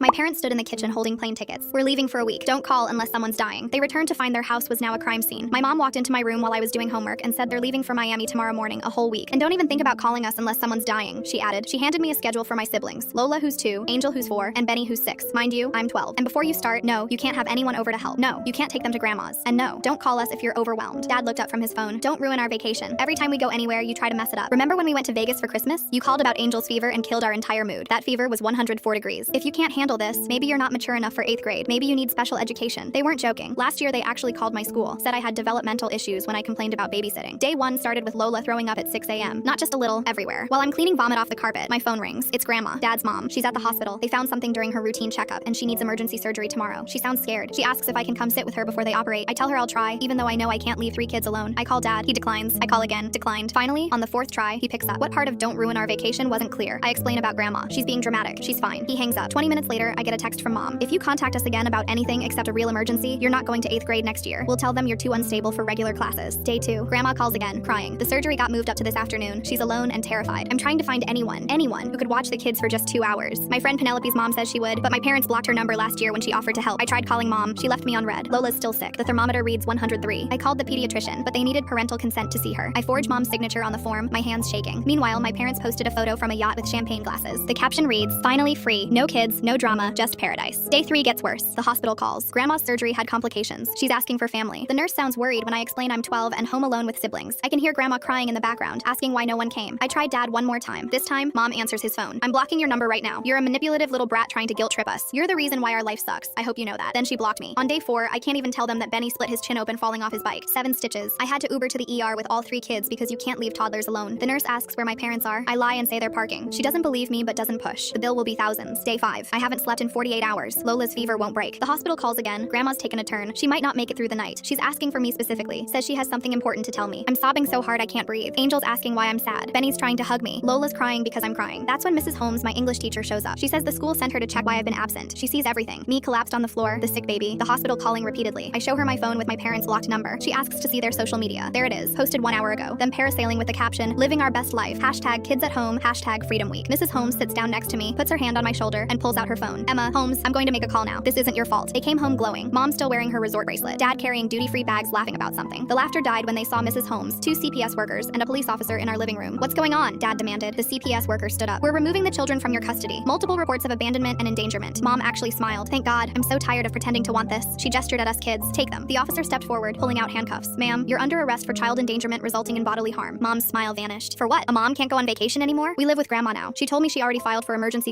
My parents stood in the kitchen holding plane tickets. We're leaving for a week. Don't call unless someone's dying. They returned to find their house was now a crime scene. My mom walked into my room while I was doing homework and said they're leaving for Miami tomorrow morning, a whole week. And don't even think about calling us unless someone's dying, she added. She handed me a schedule for my siblings. Lola, who's 2, Angel, who's 4, and Benny, who's 6. Mind you, I'm 12. And before you start, no, you can't have anyone over to help. No, you can't take them to grandma's. And no, don't call us if you're overwhelmed. Dad looked up from his phone. Don't ruin our vacation. Every time we go anywhere, you try to mess it up. Remember when we went to Vegas for Christmas? You called about Angel's fever and killed our entire mood. That fever was 104 degrees. If you can't handle this, maybe you're not mature enough for 8th grade. Maybe you need special education. They weren't joking. Last year, they actually called my school, said I had developmental issues when I complained about babysitting. Day 1 started with Lola throwing up at 6 a.m. Not just a little, everywhere. While I'm cleaning vomit off the carpet, my phone rings. It's Grandma, Dad's mom. She's at the hospital. They found something during her routine checkup, and she needs emergency surgery tomorrow. She sounds scared. She asks if I can come sit with her before they operate. I tell her I'll try, even though I know I can't leave 3 kids alone. I call Dad. He declines. I call again. Declined. Finally, on the 4th try, he picks up. What part of don't ruin our vacation wasn't clear? I explain about Grandma. She's being dramatic. She's fine. He hangs up. 20 minutes later, I get a text from Mom. If you contact us again about anything except a real emergency, you're not going to 8th grade next year. We'll tell them you're too unstable for regular classes. Day 2. Grandma calls again, crying. The surgery got moved up to this afternoon. She's alone and terrified. I'm trying to find anyone who could watch the kids for just 2 hours. My friend Penelope's mom says she would, but my parents blocked her number last year when she offered to help. I tried calling Mom. She left me on red. Lola's still sick. The thermometer reads 103. I called the pediatrician, but they needed parental consent to see her. I forged Mom's signature on the form, my hands shaking. Meanwhile, my parents posted a photo from a yacht with champagne glasses. The caption reads, "Finally free. No kids, no drama, just paradise." Day 3 gets worse. The hospital calls. Grandma's surgery had complications. She's asking for family. The nurse sounds worried when I explain I'm 12 and home alone with siblings. I can hear Grandma crying in the background, asking why no one came. I tried Dad one more time. This time, Mom answers his phone. "I'm blocking your number right now. You're a manipulative little brat trying to guilt trip us. You're the reason why our life sucks. I hope you know that." Then she blocked me. On day 4, I can't even tell them that Benny split his chin open falling off his bike. 7 stitches. I had to Uber to the ER with all 3 kids because you can't leave toddlers alone. The nurse asks where my parents are. I lie and say they're parking. She doesn't believe me but doesn't push. The bill will be thousands. Day 5. I haven't slept in 48 hours. Lola's fever won't break. The hospital calls again. Grandma's taken a turn. She might not make it through the night. She's asking for me specifically. Says she has something important to tell me. I'm sobbing so hard I can't breathe. Angel's asking why I'm sad. Benny's trying to hug me. Lola's crying because I'm crying. That's when Mrs. Holmes, my English teacher, shows up. She says the school sent her to check why I've been absent. She sees everything. Me collapsed on the floor, the sick baby, the hospital calling repeatedly. I show her my phone with my parents' locked number. She asks to see their social media. There it is, posted 1 hour ago. Them parasailing with the caption, "Living our best life. #kids at home. #freedom week." Mrs. Holmes sits down next to me, puts her hand on my shoulder, and pulls out her phone. "Emma, Holmes, I'm going to make a call now. This isn't your fault." They came home glowing. Mom still wearing her resort bracelet. Dad carrying duty-free bags laughing about something. The laughter died when they saw Mrs. Holmes, 2 CPS workers, and a police officer in our living room. "What's going on?" Dad demanded. The CPS worker stood up. "We're removing the children from your custody. Multiple reports of abandonment and endangerment." Mom actually smiled. "Thank God. I'm so tired of pretending to want this." She gestured at us kids. "Take them." The officer stepped forward, pulling out handcuffs. "Ma'am, you're under arrest for child endangerment resulting in bodily harm." Mom's smile vanished. "For what? A mom can't go on vacation anymore? We live with Grandma now. She told me she already filed for emergency